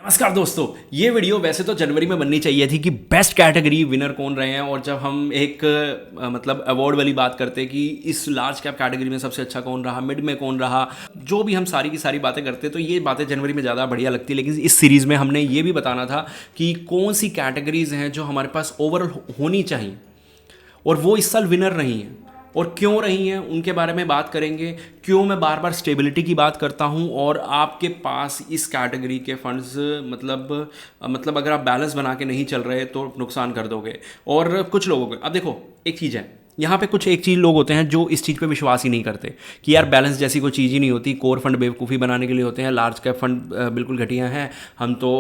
नमस्कार दोस्तों, ये वीडियो वैसे तो जनवरी में बननी चाहिए थी कि बेस्ट कैटेगरी विनर कौन रहे हैं। और जब हम एक मतलब अवार्ड वाली बात करते हैं कि इस लार्ज कैप कैटेगरी में सबसे अच्छा कौन रहा, मिड में कौन रहा, जो भी हम सारी की सारी बातें करते हैं, तो ये बातें जनवरी में ज़्यादा बढ़िया लगती है। लेकिन इस सीरीज़ में हमने ये भी बताना था कि कौन सी कैटेगरीज हैं जो हमारे पास ओवरऑल होनी चाहिए और वो इस साल विनर रही हैं और क्यों रही हैं, उनके बारे में बात करेंगे। क्यों मैं बार बार स्टेबिलिटी की बात करता हूं और आपके पास इस कैटेगरी के फंड्स मतलब अगर आप बैलेंस बना के नहीं चल रहे तो नुकसान कर दोगे। और कुछ लोगों को अब देखो, एक चीज़ है यहाँ पे, कुछ एक चीज़ लोग होते हैं जो इस चीज़ पे विश्वास ही नहीं करते कि यार बैलेंस जैसी कोई चीज़ ही नहीं होती। कोर फंड बेवकूफ़ी बनाने के लिए होते हैं, लार्ज कैप फंड बिल्कुल घटिया हैं। हम तो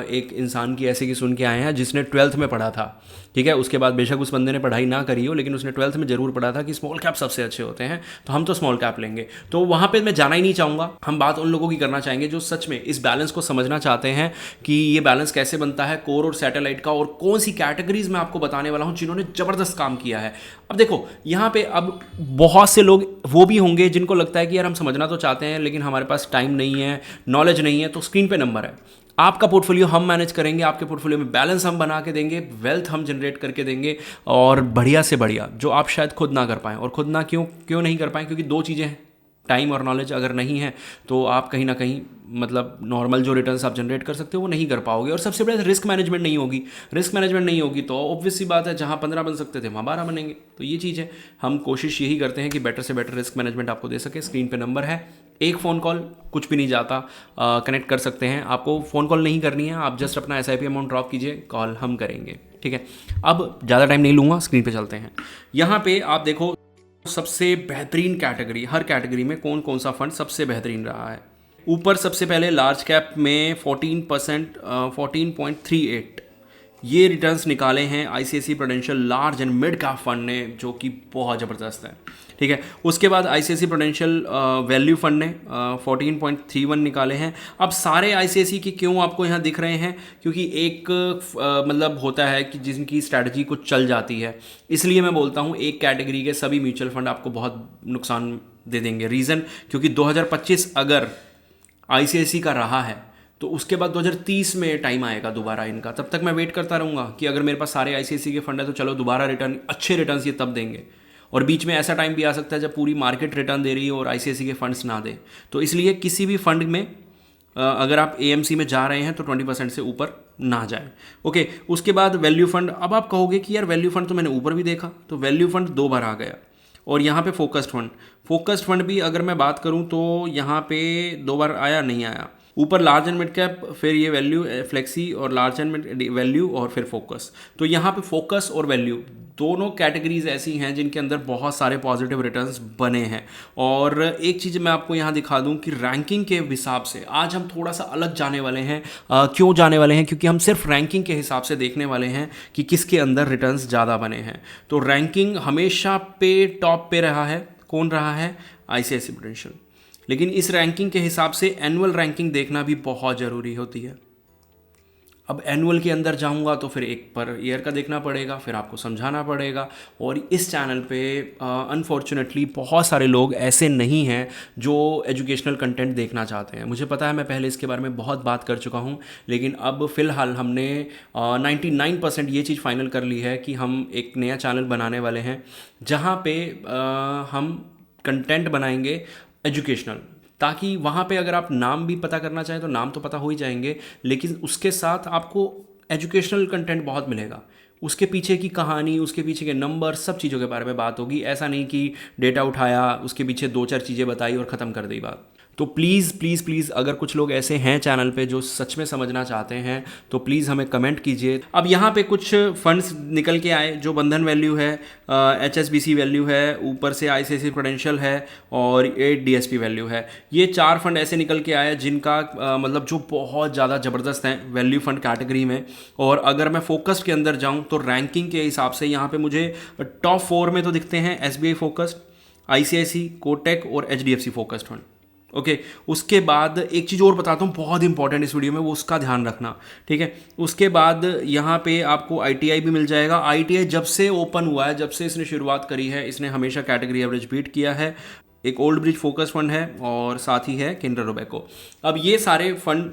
एक इंसान की ऐसे की सुन के आए हैं जिसने 12th में पढ़ा था, ठीक है। उसके बाद बेशक उस बंदे ने पढ़ाई ना करी हो, लेकिन उसने 12th में जरूर पढ़ा था कि स्मॉल कैप सबसे अच्छे होते हैं, तो हम तो स्मॉल कैप लेंगे। तो वहाँ पे मैं जाना ही नहीं चाहूँगा। हम बात उन लोगों की करना चाहेंगे जो सच में इस बैलेंस को समझना चाहते हैं कि ये बैलेंस कैसे बनता है कोर और सैटेलाइट का, और कौन सी कैटेगरीज में आपको बताने वाला हूँ जिन्होंने ज़बरदस्त काम किया है। अब देखो यहाँ पे अब बहुत से लोग वो भी होंगे जिनको लगता है कि यार हम समझना तो चाहते हैं लेकिन हमारे पास टाइम नहीं है, नॉलेज नहीं है। तो स्क्रीन पे नंबर है, आपका पोर्टफोलियो हम मैनेज करेंगे, आपके पोर्टफोलियो में बैलेंस हम बना के देंगे, वेल्थ हम जनरेट करके देंगे, और बढ़िया से बढ़िया जो आप शायद खुद ना कर पाएँ। और खुद ना क्यों क्यों नहीं कर पाएँ, क्योंकि दो चीज़ें हैं, टाइम और नॉलेज अगर नहीं है तो आप कहीं ना कहीं मतलब नॉर्मल जो रिटर्न्स आप जनरेट कर सकते हो वो नहीं कर पाओगे। और सबसे बड़ा रिस्क मैनेजमेंट नहीं होगी। रिस्क मैनेजमेंट नहीं होगी तो ऑब्वियस सी बात है, जहाँ 15 बन सकते थे वहाँ 12 बनेंगे। तो ये चीज़ है, हम कोशिश यही करते हैं कि बेटर से बेटर रिस्क मैनेजमेंट आपको दे सके। स्क्रीन पे नंबर है, एक फ़ोन कॉल कुछ भी नहीं जाता, कनेक्ट कर सकते हैं। आपको फ़ोन कॉल नहीं करनी है, आप जस्ट अपना SIP अमाउंट ड्रॉप कीजिए, कॉल हम करेंगे, ठीक है। अब ज़्यादा टाइम नहीं लूँगा, स्क्रीन पे चलते हैं। यहाँ पे आप देखो सबसे बेहतरीन कैटेगरी, हर कैटेगरी में कौन कौन सा फंड सबसे बेहतरीन रहा है। ऊपर सबसे पहले लार्ज कैप में 14%, 14.38 ये रिटर्न्स निकाले हैं ICICI prudential large and mid cap fund ने, जो कि बहुत ज़बरदस्त है, ठीक है। उसके बाद ICICI प्रूडेंशियल वैल्यू फंड ने 14.31 निकाले हैं। अब सारे ICICI की क्यों आपको यहाँ दिख रहे हैं, क्योंकि एक मतलब होता है कि जिनकी स्ट्रैटेजी कुछ चल जाती है, इसलिए मैं बोलता हूँ एक कैटेगरी के सभी म्यूचुअल फंड आपको बहुत नुकसान दे देंगे। रीज़न, क्योंकि 2025 अगर ICICI का रहा है तो उसके बाद 2030 में टाइम आएगा दोबारा इनका। तब तक मैं वेट करता रहूँगा कि अगर मेरे पास सारे ICICI के फंड है तो चलो दोबारा रिटर्न, अच्छे रिटर्न्स ये तब देंगे। और बीच में ऐसा टाइम भी आ सकता है जब पूरी मार्केट रिटर्न दे रही है और ICICI के फंड्स ना दे। तो इसलिए किसी भी फंड में अगर आप AMC में जा रहे हैं तो 20% से ऊपर ना जाए, ओके। उसके बाद वैल्यू फंड। अब आप कहोगे कि यार वैल्यू फंड तो मैंने ऊपर भी देखा, तो वैल्यू फंड 2 बार आ गया। और यहाँ पे फोकस्ड फंड भी अगर मैं बात करूँ तो यहाँ पे 2 बार आया, नहीं आया। ऊपर लार्ज एंड मिड कैप, फिर ये वैल्यू फ्लेक्सी, और लार्ज एंड मिड वैल्यू, और फिर फोकस। तो यहाँ पे फोकस और वैल्यू दोनों कैटेगरीज ऐसी हैं जिनके अंदर बहुत सारे पॉजिटिव रिटर्न्स बने हैं। और एक चीज़ मैं आपको यहाँ दिखा दूँ कि रैंकिंग के हिसाब से आज हम थोड़ा सा अलग जाने वाले हैं। क्यों जाने वाले हैं, क्योंकि हम सिर्फ रैंकिंग के हिसाब से देखने वाले हैं कि किसके अंदर रिटर्न्स ज़्यादा बने हैं। तो रैंकिंग हमेशा पे टॉप पे रहा है, कौन रहा है, ICICI प्रूडेंशियल। लेकिन इस रैंकिंग के हिसाब से एनुअल रैंकिंग देखना भी बहुत ज़रूरी होती है। अब एनुअल के अंदर जाऊंगा तो फिर एक पर ईयर का देखना पड़ेगा, फिर आपको समझाना पड़ेगा। और इस चैनल पे अनफॉर्चुनेटली बहुत सारे लोग ऐसे नहीं हैं जो एजुकेशनल कंटेंट देखना चाहते हैं। मुझे पता है, मैं पहले इसके बारे में बहुत बात कर चुका हूँ, लेकिन अब फ़िलहाल हमने 99% ये चीज़ फाइनल कर ली है कि हम एक नया चैनल बनाने वाले हैं जहाँ पे हम कंटेंट बनाएंगे एजुकेशनल, ताकि वहाँ पे अगर आप नाम भी पता करना चाहें तो नाम तो पता हो ही जाएंगे, लेकिन उसके साथ आपको एजुकेशनल कंटेंट बहुत मिलेगा। उसके पीछे की कहानी, उसके पीछे के नंबर, सब चीज़ों के बारे में बात होगी। ऐसा नहीं कि डेटा उठाया, उसके पीछे 2-4 चीज़ें बताई और ख़त्म कर दी बात। तो प्लीज़ प्लीज़ प्लीज़, अगर कुछ लोग ऐसे हैं चैनल पे जो सच में समझना चाहते हैं तो प्लीज़ हमें कमेंट कीजिए। अब यहाँ पे कुछ फंड्स निकल के आए, जो बंधन वैल्यू है, HSBC वैल्यू है, ऊपर से ICICI प्रूडेंशियल है, और 8 DSP वैल्यू है। ये 4 फंड ऐसे निकल के आए जिनका मतलब जो बहुत ज़्यादा ज़बरदस्त हैं वैल्यू फंड कैटेगरी में। और अगर मैं फोकस्ड के अंदर जाऊँ तो रैंकिंग के हिसाब से यहाँ पे मुझे टॉप 4 में तो दिखते हैं SBI फोकस्ड, ICICI, कोटक और HDFC फोकस्ड फंड, ओके। उसके बाद एक चीज़ और बताता हूँ बहुत इंपॉर्टेंट इस वीडियो में, वो उसका ध्यान रखना, ठीक है। उसके बाद यहाँ पे आपको ITI भी मिल जाएगा। ITI जब से ओपन हुआ है, जब से इसने शुरुआत करी है, इसने हमेशा कैटेगरी एवरेज बीट किया है। एक ओल्ड ब्रिज फोकस फंड है और साथ ही है किंडर रोबेको। अब ये सारे फंड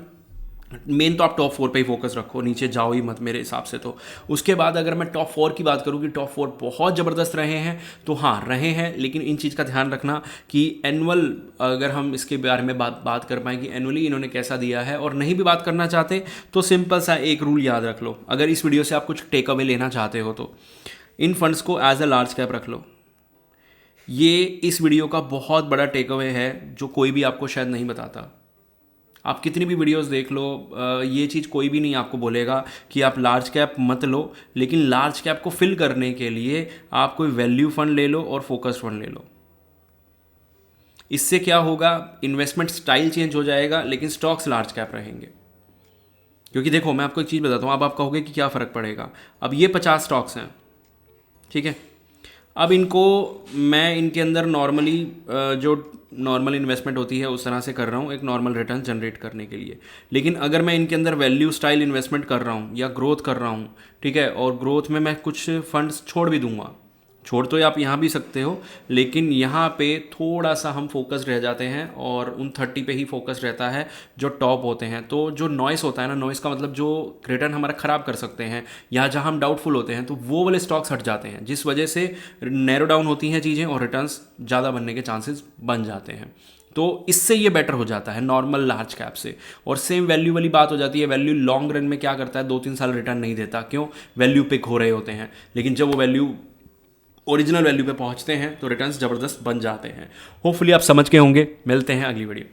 मेन तो आप टॉप 4 पे ही फोकस रखो, नीचे जाओ ही मत मेरे हिसाब से तो। उसके बाद अगर मैं टॉप 4 की बात करूँ कि टॉप 4 बहुत ज़बरदस्त रहे हैं, तो हाँ रहे हैं, लेकिन इन चीज़ का ध्यान रखना कि एनुअल, अगर हम इसके बारे में बात कर पाएँ कि एनुअली इन्होंने कैसा दिया है, और नहीं भी बात करना चाहते तो सिंपल सा एक रूल याद रख लो, अगर इस वीडियो से आप कुछ टेक अवे लेना चाहते हो तो इन फंड्स को एज अ लार्ज कैप रख लो। ये इस वीडियो का बहुत बड़ा टेक अवे है जो कोई भी आपको शायद नहीं बताता। आप कितनी भी वीडियोस देख लो, ये चीज़ कोई भी नहीं आपको बोलेगा कि आप लार्ज कैप मत लो, लेकिन लार्ज कैप को फिल करने के लिए आप कोई वैल्यू फंड ले लो और फोकस फंड ले लो। इससे क्या होगा, इन्वेस्टमेंट स्टाइल चेंज हो जाएगा, लेकिन स्टॉक्स लार्ज कैप रहेंगे। क्योंकि देखो मैं आपको एक चीज़ बताता हूँ, अब आप कहोगे कि क्या फ़र्क पड़ेगा। अब ये 50 स्टॉक्स हैं, ठीक है। अब इनको मैं इनके अंदर नॉर्मली जो नॉर्मल इन्वेस्टमेंट होती है उस तरह से कर रहा हूँ, एक नॉर्मल रिटर्न जनरेट करने के लिए। लेकिन अगर मैं इनके अंदर वैल्यू स्टाइल इन्वेस्टमेंट कर रहा हूँ या ग्रोथ कर रहा हूँ, ठीक है, और ग्रोथ में मैं कुछ फंड्स छोड़ भी दूंगा, छोड़ तो आप यहाँ भी सकते हो, लेकिन यहाँ पे थोड़ा सा हम फोकस रह जाते हैं और उन 30 पे ही फोकस रहता है जो टॉप होते हैं। तो जो नॉइस होता है ना, नॉइस का मतलब जो रिटर्न हमारा ख़राब कर सकते हैं या जहाँ हम डाउटफुल होते हैं, तो वो वाले स्टॉक्स हट जाते हैं, जिस वजह से नैरो डाउन होती हैं चीज़ें और रिटर्न्स ज़्यादा बनने के चांसेस बन जाते हैं। तो इससे ये बेटर हो जाता है नॉर्मल लार्ज कैप से। और सेम वैल्यू वाली बात हो जाती है, वैल्यू लॉन्ग रन में क्या करता है, 2-3 साल रिटर्न नहीं देता, क्यों, वैल्यू पिक हो रहे होते हैं। लेकिन जब वो वैल्यू ओरिजिनल वैल्यू पे पहुंचते हैं तो रिटर्न्स ज़बरदस्त बन जाते हैं। होपफुली आप समझ के होंगे। मिलते हैं अगली वीडियो।